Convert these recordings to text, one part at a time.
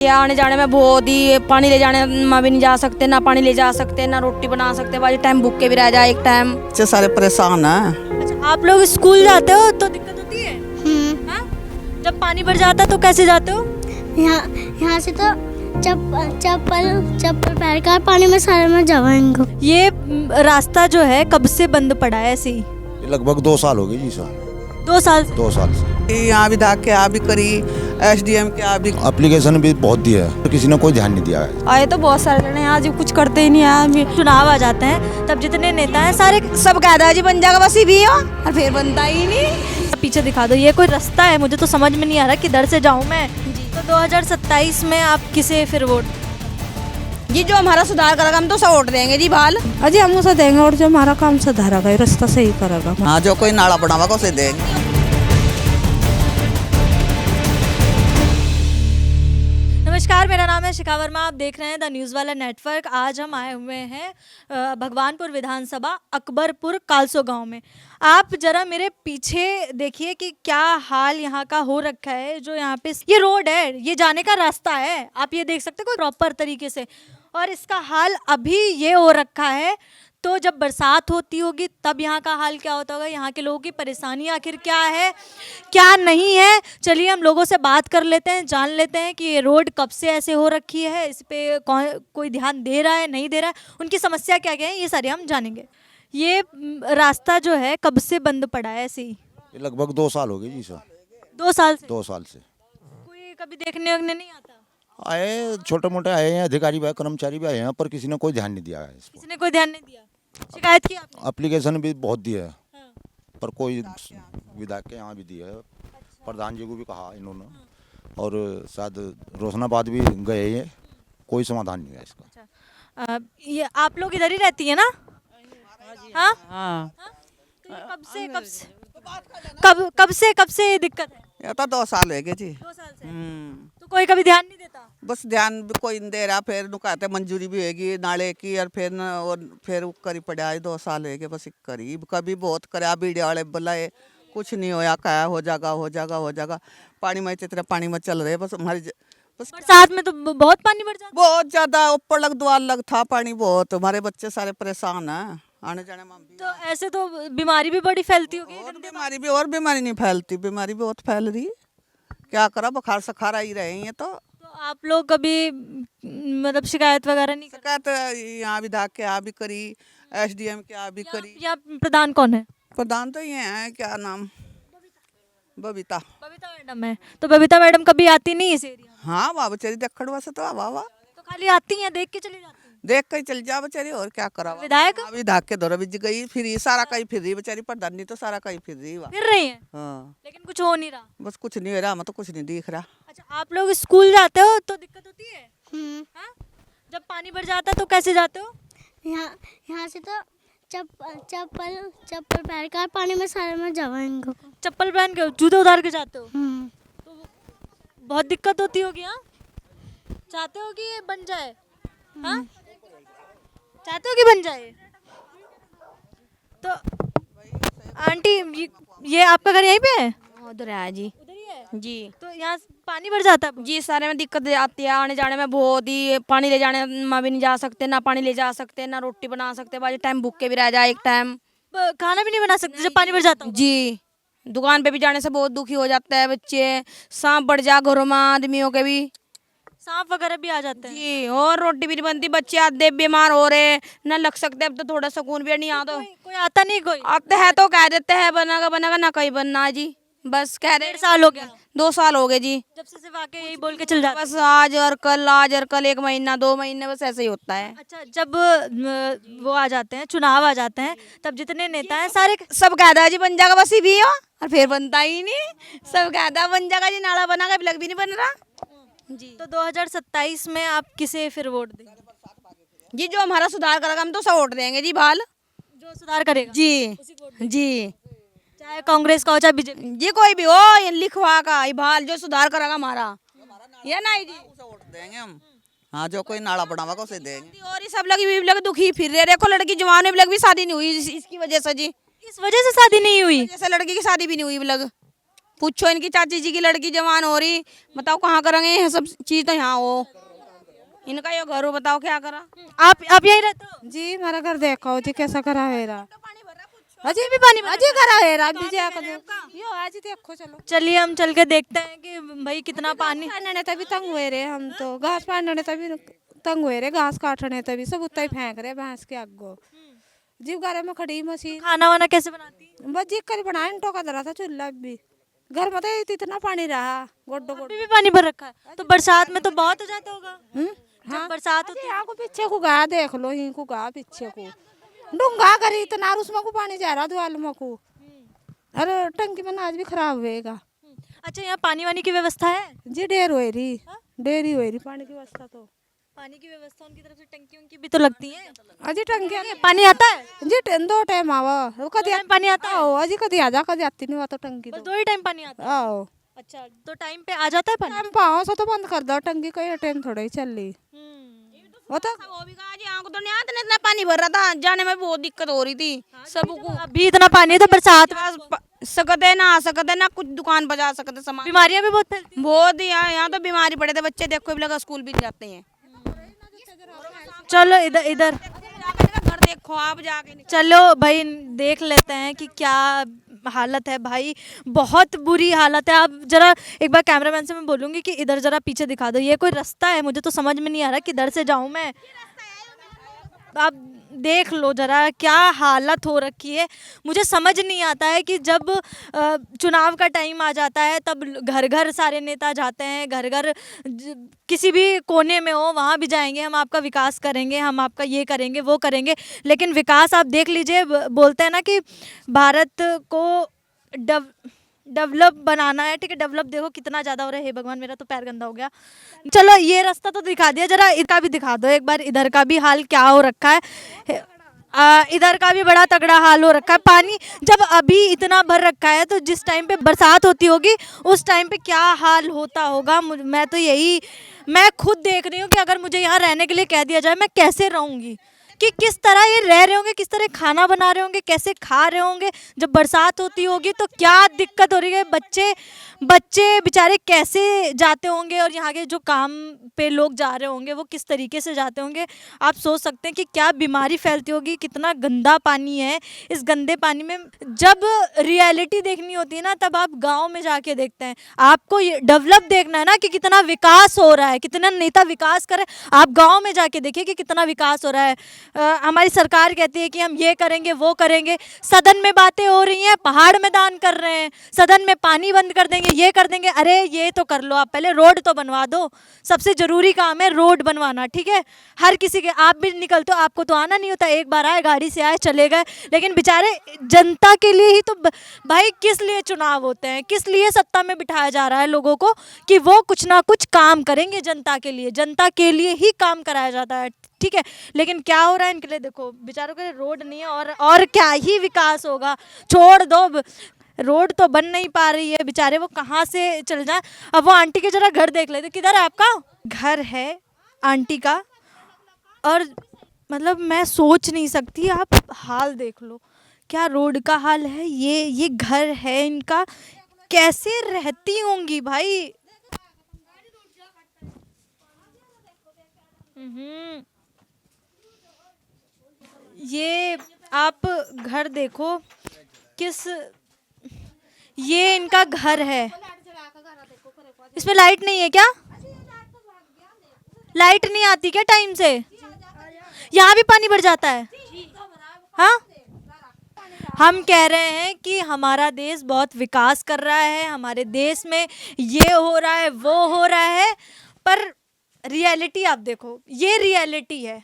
यहाँ आने जाने में बहुत ही पानी ले जाने में भी नहीं जा सकते, ना पानी ले जा सकते, ना रोटी बना सकते, बाजी टाइम भूख के भी रह जाए एक टाइम। बच्चे सारे परेशान हैं। अच्छा, आप लोग स्कूल जाते हो तो दिक्कत होती है? हाँ? जब पानी भर जाता है तो कैसे जाते हो? यहाँ से तो चप्पल पहन कर पानी में सारे में जाएंगे। ये रास्ता जो है कब से बंद पड़ा है ऐसे ही? लगभग 2 साल हो गए जी सर। 2 साल से? 2 साल से यहाँ विधायक के भी करी, एसडीएम के भी एप्लीकेशन भी बहुत दिया है, तो किसी ने कोई ध्यान नहीं दिया है। आए तो बहुत सारे जने आज कुछ करते ही नहीं है। चुनाव आ जाते हैं तब जितने नेता हैं सारे सब कहता है जी बन जाएगा, बस ही भी हो और फिर बनता ही नहीं। पीछे दिखा दो, ये कोई रास्ता है? मुझे तो समझ में नहीं आ रहा किधर से जाऊं मैं। तो 2027 में आप किसे फिर वोट? जी जो हमारा सुधार करेगा हम तो सब वोट देंगे जी भाल। अजी हम उसे देंगे और जो हमारा काम सुधारेगा, रास्ता सही करेगा। हाँ, जो कोई नाला बनावा उसे देंगे। नमस्कार, मेरा नाम है शिखा वर्मा, आप देख रहे हैं द न्यूज़ वाला नेटवर्क। आज हम आए हुए हैं भगवानपुर विधानसभा अकबरपुर कालसो गांव में। आप जरा मेरे पीछे देखिए कि क्या हाल यहाँ का हो रखा है। जो यहाँ पे ये रोड है, ये जाने का रास्ता है, आप ये देख सकते हो कोई प्रॉपर तरीके से, और इसका हाल अभी ये हो रखा है। तो जब बरसात होती होगी तब यहाँ का हाल क्या होता होगा, यहाँ के लोगों की परेशानी आखिर क्या है क्या नहीं है। चलिए हम लोगों से बात कर लेते हैं, जान लेते हैं कि ये रोड कब से ऐसे हो रखी है, इस पे कोई ध्यान दे रहा है नहीं दे रहा है, उनकी समस्या क्या क्या है, ये सारे हम जानेंगे। ये रास्ता जो है कब से बंद पड़ा है ऐसे ही? लगभग 2 साल हो गए जी सर। 2 साल से? 2 साल से कोई कभी देखने वगने नहीं आता? आए, छोटे मोटे आए हैं, अधिकारी भी कर्मचारी भी आए हैं, पर किसी ने कोई ध्यान नहीं दिया है इस किसी ने कोई ध्यान नहीं दिया? शिकायत की आपने? पर। एप्लीकेशन भी बहुत दिया है, हाँ। पर कोई विधायक के यहाँ भी दिया है, प्रधान जी को भी कहा इन्होंने, और शायद रोशनाबाद भी गए हैं, कोई समाधान नहीं है इसका। अच्छा, ये आप लोग इधर ही रहती है ना? हाँ? हाँ। तो ये कब से ये दिक्कत है? ये तो 2 साल हो गए जी। 2 साल से? तो कोई कभी ध्यान नहीं देता? बस ध्यान भी कोई नहीं दे रहा। फिर नु कहते मंजूरी भी होगी नाले की, और फिर करी पड़ा है। 2 साल हो गए बस करीब, कभी बहुत कराया, वीडियो वाले बुलाए, कुछ नहीं होया, कहा हो जाएगा। पानी में चित्र पानी में चल रहे बस हमारी बस। बरसात में तो बहुत पानी बढ़ जाता है। बहुत ज्यादा ऊपर लग द्वार लग था पानी बहुत। हमारे बच्चे सारे परेशान हैं आने जाने में भी। तो ऐसे तो बीमारी भी बड़ी फैलती होगी। और बीमारी नहीं फैलती, बीमारी बहुत फैल रही। क्या करा, बुखार सखार आई रहे हैं। तो आप लोग कभी मतलब शिकायत वगैरह नहीं करते? शिकायत यहाँ विधायक के भी करी, एसडीएम के भी करी। या प्रधान कौन है? प्रधान तो ये है, क्या नाम, बबीता मैडम है। तो बबीता मैडम कभी आती नहीं इस एरिया में? हाँ, वाह बेचारी दखड़वा से तो वाह तो खाली आती हैं, देख के चली जाती हैं? देख कर चल जा बेचारी, और क्या करा। विधायक के दौरा बिज गई, फिर सारा कहीं फिर रही बेचारी। प्रधानी तो सारा कहीं फिर रही। फिर रही हैं? हाँ, लेकिन कुछ हो नहीं रहा। बस कुछ नहीं हो रहा, मैं तो कुछ नहीं दिख रहा। अच्छा, आप लोग स्कूल जाते हो तो दिक्कत होती है? हाँ? जब पानी भर जाता है तो कैसे जाते हो? यहाँ से तो चप्पल पहन कर पानी में सारे में जाएंगे। चप्पल पहन के जूते उतार के जाते हो? तो बहुत दिक्कत होती होगी। हाँ, चाहते हो कि ये बन जाए? हाँ, चाहते हो कि बन जाए? तो आंटी, ये आपका घर यहीं पे है? उधर है जी। उधर ही है जी। तो यहाँ पानी भर जाता है? जी सारे में दिक्कत आती है, आने जाने में बहुत ही पानी ले जाने में भी नहीं जा सकते, ना पानी ले जा सकते, ना रोटी बना सकते, बाजी टाइम भूख के भी रह जाए एक टाइम। खाना भी नहीं बना सकते जब पानी भर जाता हो? जी, दुकान पे भी जाने से बहुत दुखी हो जाता है बच्चे, सांप बढ़ जा घरों में, आदमियों के भी सांप वगैरह भी आ जाते हैं? जी, और रोटी भी नहीं बनती, बच्चे आधे बीमार हो रहे, न लग सकते। अब तो थोड़ा सुकून भी नहीं आता। कोई आता नहीं? कोई आते हैं तो कह देते हैं बनेगा, ना कहीं बनना है जी, बस कह रहे। 1.5 साल हो गया? 2 साल हो गए जी। जब से सिर्फ आके यही बोल के चल जाते? बस आज और कल 1 महीना 2 महीने बस ऐसे ही होता है। अच्छा, जब वो आ जाते हैं, चुनाव आ जाते हैं, तब जितने नेता हैं सारे सब कहता है जी बन जाएगा, बस ही भी हो और फिर बनता ही नहीं। सब कहता है बन जाएगा जी, नाला बना अभी लग भी नहीं बन रहा जी। तो 2027 में आप किसे फिर वोट देंगे? जी जो हमारा सुधार करेगा हम तो सब वोट देंगे जी भाल। जो सुधार करेगा जी जी, चाहे कांग्रेस का हो चाहे बीजेपी? जी कोई भी हो, ये लिखवा का ये भाल जो सुधार करेगा हमारा, ये नहीं जी उसे वोट देंगे हम। हाँ, जो कोई नाला बनावा उसे देंगे। और ये सब लगी दुखी फिर रहे। देखो लड़की जवान में भी शादी नहीं हुई इसकी वजह से जी। इस वजह से शादी नहीं हुई? जैसे लड़की की शादी भी नहीं हुई लग पूछो इनकी चाची जी की लड़की जवान हो रही, बताओ कहाँ करेंगे ये सब चीज, तो यहाँ हो इनका ये घर हो, बताओ क्या करा। आप यहीं रहते हो? जी हमारा घर देखो जी कैसा करा है रा अजी भी पानी अजी करा है रा भी जाकर यो आज देखो चलो चलिए हम चल के देखते हैं कि भाई कितना पानी। पानी तभी तंग हुए रे हम तो घास पाने तभी तंग हुए रे घास काटने तभी सब उतना ही फेंक रहे भैंस के आगो जीव गारे में खड़ी मशीन खाना वाना कैसे बनाती है? बस जी कर बनाए टोका दरा था चूल्हा भी घर में तो इतना पानी रहा गोड्डो अभी भी पानी भर रखा है, तो बरसात में तो बहुत हो जाता होगा। जब बरसात होती यहाँ को पीछे को गा देख लो यहीं को गा पीछे को डूंगा करी इतना उसमें को पानी जा रहा द्वाल में को अरे टंकी में आज भी खराब होएगा। अच्छा, यहाँ पानी वानी की व्यवस्था है? जी ढेर हो रही डेरी हो रही पानी की व्यवस्था तो पानी की व्यवस्था उनकी तरफ से टंकी उनकी भी तो लगती है। अजी टंकी पानी आता है? जी दो टाइम आवा वो कदी टाइम पानी आता है? आओ अजी कदी आजा कदी आती नहीं हुआ तो टंकी बस तो 2 ही टाइम पानी आता है? आओ अच्छा, तो टाइम पे आ जाता है पानी? टाइम पाओ सो तो बंद कर दो टंकी कई टाइम थोड़ा ही चल रही वो तो वो भी कहा जी यहाँ को तो नहीं आता, इतना पानी भर रहा था, जाने में बहुत दिक्कत हो रही थी सबको। अभी इतना पानी है तो बरसात में सकते ना आ सकते ना कुछ दुकान पर जा सकते सामान, बीमारियां भी बहुत फैलती हैं। बहुत ही यहाँ तो बीमारी पड़े थे बच्चे, देखो भी लगा स्कूल भी जाते हैं। चलो इधर इधर घर देखो आप जाके, चलो भाई देख लेते हैं कि क्या हालत है। भाई बहुत बुरी हालत है। आप जरा एक बार कैमरामैन से मैं बोलूँगी कि इधर जरा पीछे दिखा दो, ये कोई रास्ता है? मुझे तो समझ में नहीं आ रहा किधर से जाऊँ मैं। आप देख लो जरा क्या हालत हो रखी है। मुझे समझ नहीं आता है कि जब चुनाव का टाइम आ जाता है तब घर घर सारे नेता जाते हैं, घर घर किसी भी कोने में हो वहाँ भी जाएंगे, हम आपका विकास करेंगे, हम आपका ये करेंगे वो करेंगे, लेकिन विकास आप देख लीजिए, बोलते हैं ना कि भारत को डेवलप बनाना है, ठीक है, डेवलप देखो कितना ज़्यादा हो रहा है। हे भगवान मेरा तो पैर गंदा हो गया। चलो ये रास्ता तो दिखा दिया, जरा इधर का भी दिखा दो एक बार, इधर का भी हाल क्या हो रखा है। इधर का भी बड़ा तगड़ा हाल हो रखा है। पानी जब अभी इतना भर रखा है तो जिस टाइम पे बरसात होती होगी उस टाइम पे क्या हाल होता होगा। मैं खुद देख रही हूँ कि अगर मुझे यहाँ रहने के लिए कह दिया जाए मैं कैसे रहूँगी, कि किस तरह ये रह रहे होंगे, किस तरह खाना बना रहे होंगे, कैसे खा रहे होंगे। जब बरसात होती होगी तो क्या दिक्कत हो रही है, बच्चे बेचारे कैसे जाते होंगे, और यहाँ के जो काम पे लोग जा रहे होंगे वो किस तरीके से जाते होंगे। आप सोच सकते हैं कि क्या बीमारी फैलती होगी, कितना गंदा पानी है। इस गंदे पानी में जब रियलिटी देखनी होती है ना तब आप गाँव में जाके देखते हैं। आपको ये डेवलप देखना है ना कि कितना विकास हो रहा है, कितना नेता विकास कर रहे हैं, आप गाँव में जाके देखिए कि कितना विकास हो रहा है। हमारी सरकार कहती है कि हम ये करेंगे वो करेंगे, सदन में बातें हो रही हैं, पहाड़ में दान कर रहे हैं, सदन में पानी बंद कर देंगे, ये कर देंगे। अरे ये तो कर लो, आप पहले रोड तो बनवा दो, सबसे जरूरी काम है रोड बनवाना, ठीक है। हर किसी के, आप भी निकलते हो, आपको तो आना नहीं होता, एक बार आए गाड़ी से आए चले गए, लेकिन बेचारे जनता के लिए ही तो भाई किस लिए चुनाव होते हैं, किस लिए सत्ता में बिठाया जा रहा है लोगों को कि वो कुछ ना कुछ काम करेंगे जनता के लिए, जनता के लिए ही काम कराया जाता है, ठीक है। लेकिन क्या हो रहा है इनके लिए, देखो बेचारों के लिए रोड नहीं है, और क्या ही विकास होगा। छोड़ दो, रोड तो बन नहीं पा रही है, बेचारे वो कहाँ से चल जाए। अब वो आंटी के जरा घर देख लेते, किधर है आपका घर है आंटी का, और मतलब मैं सोच नहीं सकती, आप हाल देख लो क्या रोड का हाल है। ये घर है इनका, कैसे रहती होंगी भाई। ये आप घर देखो, ये इनका घर है, इसमें लाइट नहीं है क्या? लाइट नहीं आती क्या टाइम से? यहाँ भी पानी भर जाता है? हाँ, हम कह रहे हैं कि हमारा देश बहुत विकास कर रहा है, हमारे देश में ये हो रहा है वो हो रहा है, पर रियलिटी आप देखो, ये रियलिटी है,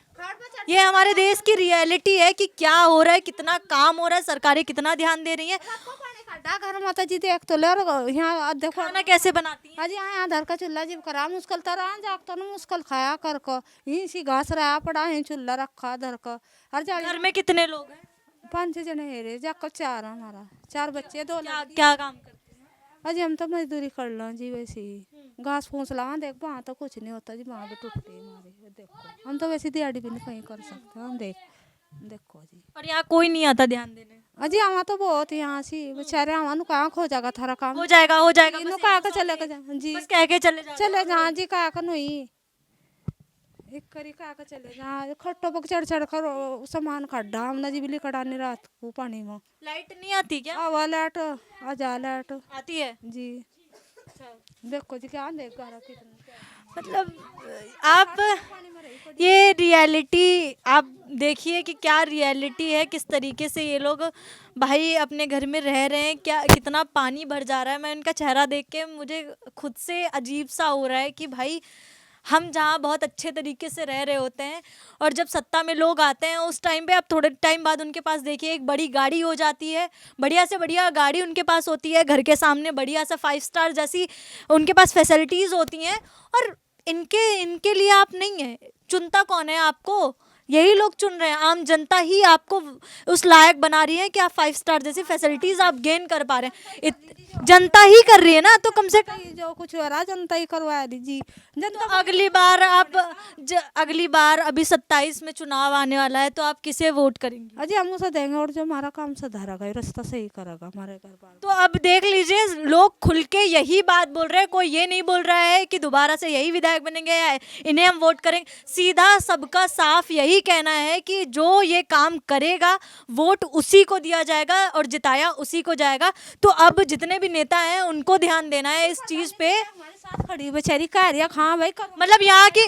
ये हमारे देश की रियलिटी है कि क्या हो रहा है, कितना काम हो रहा है, सरकारें कितना ध्यान दे रही है। घर माता जी देख तो ले यहाँ देखो खाना कैसे बनाती है? आज यहाँ धर का चूल्हा जीव करा मुश्किल तरह जाग तो मुश्किल खाया कर को यहीं सी घास रहा पड़ा है चूल्हा रखा धर का हर जा घर में कितने लोग हैं? 5-6 जने है रे जाकर 4 हमारा 4 बच्चे 2 क्या काम करते हैं? अजी हम तो मजदूरी कर लो जी, वैसे ही घास फूस ला देख वहाँ तो कुछ नहीं होता जी, वहाँ भी टूटते हमारे देखो, हम तो वैसे दिहाड़ी भी नहीं कहीं कर सकते हम देख देखो जी और यहाँ कोई नहीं आता ध्यान देने। अजी आवा तो बहुत यहाँ से बेचारे आवा नु कहाँ हो जाएगा थारा काम हो जाएगा नु बस कहाँ यही का सोच चलेगा के- जी बस कह के चले जाओ। चले जहाँ जी कहाँ का नहीं एक करी कहाँ का चले जहाँ खट्टो पक चढ़ चढ़ कर सामान खड्डा हमने जी बिजली कड़ानी रात को पानी में लाइट नहीं आती क्या? आवा लाइट आ जा लाइट आती है। जी देखो जी क्या देख रहा कितना मतलब आप ये रियलिटी आप देखिए कि क्या रियलिटी है, किस तरीके से ये लोग भाई अपने घर में रह रहे हैं, क्या कितना पानी भर जा रहा है। मैं उनका चेहरा देख के मुझे खुद से अजीब सा हो रहा है कि भाई हम जहाँ बहुत अच्छे तरीके से रह रहे होते हैं और जब सत्ता में लोग आते हैं उस टाइम पे आप थोड़े टाइम बाद उनके पास देखिए एक बड़ी गाड़ी हो जाती है, बढ़िया से बढ़िया गाड़ी उनके पास होती है, घर के सामने बढ़िया सा 5 स्टार जैसी उनके पास फैसिलिटीज़ होती हैं और इनके इनके लिए आप नहीं है। चुनता कौन है आपको? यही लोग चुन रहे हैं, आम जनता ही आपको उस लायक बना रही है कि आप 5 स्टार जैसी फैसिलिटीज़ आप गेन कर पा रहे हैं। जनता ही कर रही है ना, तो कम से कम जो कुछ हो रहा जनता ही करवा दी जी जनता तो अगली बार आप अगली बार अभी 27 में चुनाव आने वाला है तो आप किसे वोट करेंगे? अजी हम उसे देंगे और जो हमारा काम सुधारेगा रास्ता सही करेगा हमारे घर बार तो अब देख लीजिए लोग खुल के यही बात बोल रहे हैं, कोई ये नहीं बोल रहा है कि दोबारा से यही विधायक बनेंगे या इन्हें हम वोट करेंगे। सीधा सबका साफ यही कहना है कि जो ये काम करेगा वोट उसी को दिया जाएगा और जिताया उसी को जाएगा। तो अब जितने भी नेता हैं उनको ध्यान देना है इस चीज़ पे। हमारे साथ खड़ी बेचारी कह रही है हाँ भाई मतलब यहाँ के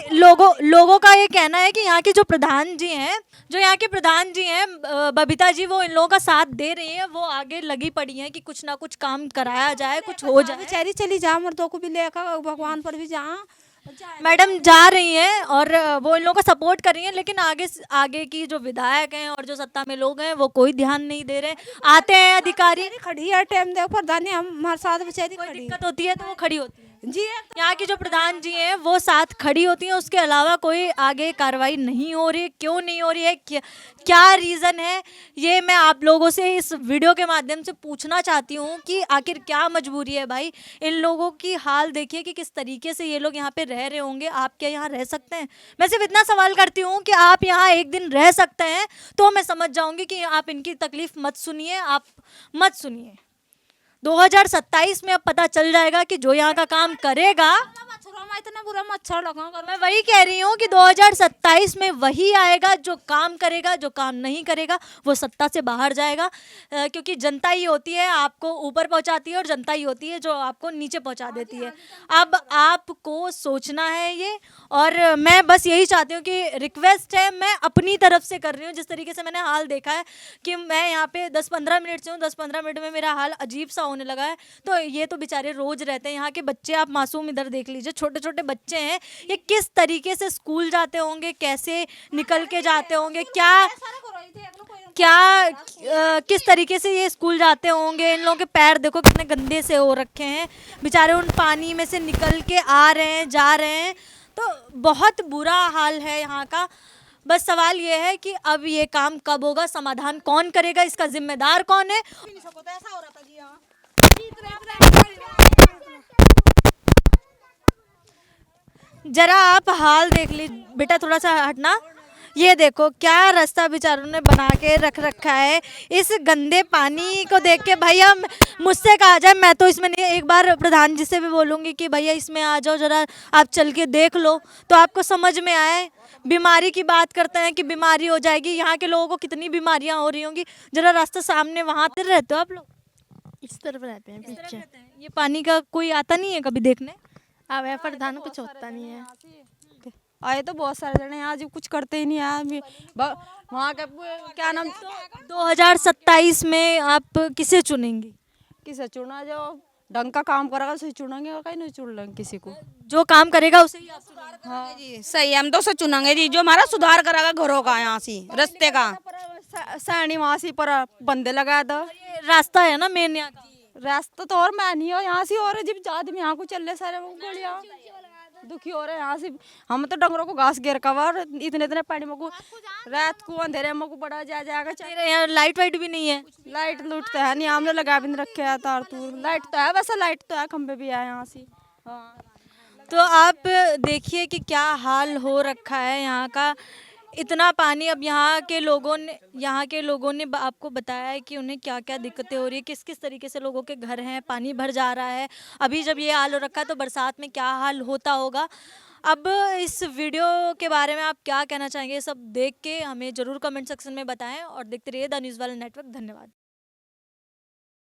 लोगों का ये कहना है कि यहाँ के जो प्रधान जी हैं, जो यहाँ के प्रधान जी हैं बबीता जी, वो इन लोगों का साथ दे रही हैं, वो आगे लगी पड़ी हैं कि कुछ ना कुछ काम कराया जाए, कुछ हो जाए। बेचारी चली जा मर्दों को भी लेकर भगवान पर भी जा मैडम जा रही हैं और वो इन लोगों का सपोर्ट कर रही हैं, लेकिन आगे की जो विधायक हैं और जो सत्ता में लोग हैं वो कोई ध्यान नहीं दे रहे। आते हैं अधिकारी, खड़ी है टाइम दे प्रधानी हम हमारे साथ बेचारी कोई खड़ी दिक्कत होती है तो वो खड़ी होती है। जी यहाँ की जो प्रधान जी हैं वो साथ खड़ी होती हैं, उसके अलावा कोई आगे कार्रवाई नहीं हो रही है। क्यों नहीं हो रही है, क्या रीज़न है, ये मैं आप लोगों से इस वीडियो के माध्यम से पूछना चाहती हूँ कि आखिर क्या मजबूरी है भाई। इन लोगों की हाल देखिए कि किस तरीके से ये लोग यहाँ पे रह रहे होंगे। आप क्या यहाँ रह सकते हैं? मैं सिर्फ इतना सवाल करती हूँ कि आप यहाँ एक दिन रह सकते हैं तो मैं समझ जाऊँगी कि आप इनकी तकलीफ मत सुनिए, आप मत सुनिए। 2027 में अब पता चल जाएगा कि जो यहाँ का काम करेगा। मच्छरों में इतना बुरा मच्छर लगा मैं वही कह रही हूँ कि 2027 में वही आएगा जो काम करेगा, जो काम नहीं करेगा वो सत्ता से बाहर जाएगा। क्योंकि जनता ही होती है आपको ऊपर पहुँचाती है और जनता ही होती है जो आपको नीचे पहुँचा देती है। अब आपको सोचना है ये, और मैं बस यही चाहती हूँ कि रिक्वेस्ट है, मैं अपनी तरफ से कर रही हूँ। जिस तरीके से मैंने हाल देखा है कि मैं यहाँ पे 10-15 मिनट से हूँ, 10-15 मिनट में मेरा हाल अजीब सा होने लगा है। तो ये तो बेचारे रोज रहते हैं। यहाँ के बच्चे आप मासूम इधर देख लीजिए, छोटे छोटे बच्चे हैं, ये किस तरीके से स्कूल जाते होंगे, कैसे निकल के जाते होंगे, किस तरीके से ये स्कूल जाते होंगे। इन लोगों के पैर देखो कितने गंदे से हो रखे हैं, बेचारे उन पानी में से निकल के आ रहे हैं, जा रहे हैं। तो बहुत बुरा हाल है यहाँ का। बस सवाल ये है कि अब ये काम कब होगा, समाधान कौन करेगा, इसका जिम्मेदार कौन है। जरा आप हाल देख लीजिए बेटा, थोड़ा सा हटना। ये देखो क्या रास्ता बेचारों ने बना के रख रखा है। इस गंदे पानी को देख के भैया मुझसे कहा जाए, मैं तो इसमें नहीं, एक बार प्रधान जी से भी बोलूँगी कि भैया इसमें आ जाओ, जरा आप चल के देख लो तो आपको समझ में आए। बीमारी की बात करते हैं कि बीमारी हो जाएगी, यहाँ के लोगों को कितनी बीमारियाँ हो रही होंगी। जरा रास्ता सामने, वहाँ पर रहते हो आप लोग? इस तरफ रहते हैं पीछे। ये पानी का कोई आता नहीं है कभी देखने? अब है प्रधान कुछ होता नहीं है। आए तो बहुत सारे जने यहाँ, जो कुछ करते ही नहीं है। वहाँ का क्या नाम, 2027 में आप किसे चुनेंगे? किसे चुना, जो ढंग का काम करेगा उसे चुनेंगे, और कहीं नहीं चुन लेंगे किसी को। जो काम करेगा उसे ही आप चुनेंगे। हाँ जी सही है, हम तो उसे चुनेंगे जी जो हमारा सुधार करेगा घरों का, यहाँ से रास्ते का। सैनी वहाँ से पर बंदे लगा दो, ये रास्ता है ना मेन यहाँ का। रास्ता तो और मैं नहीं हो यहाँ से, और जब आदमी यहाँ को चल रहे सारे बढ़िया दुखी हो रहे हैं यहाँ से। हम तो डंगरों को घास घेर कवर इतने इतने पानी में को रात को अंधेरे में को बड़ा जाएगा। तेरे यहाँ लाइट वाइट भी नहीं है? लाइट लूट तो है नहीं, हमने लगा भी नहीं रखे है तार तूर। लाइट तो है, वैसे लाइट तो है, खंबे भी है यहाँ से। हाँ तो आप देखिए कि क्या हाल हो रखा है यहाँ का। इतना पानी, अब यहाँ के लोगों ने आपको बताया है कि उन्हें क्या क्या दिक्कतें हो रही है, किस किस तरीके से लोगों के घर हैं, पानी भर जा रहा है। अभी जब ये हाल हो रखा है तो बरसात में क्या हाल होता होगा। अब इस वीडियो के बारे में आप क्या कहना चाहेंगे, ये सब देख के हमें ज़रूर कमेंट सेक्शन में बताएं और देखते रहिए द न्यूज़ वाला नेटवर्क। धन्यवाद।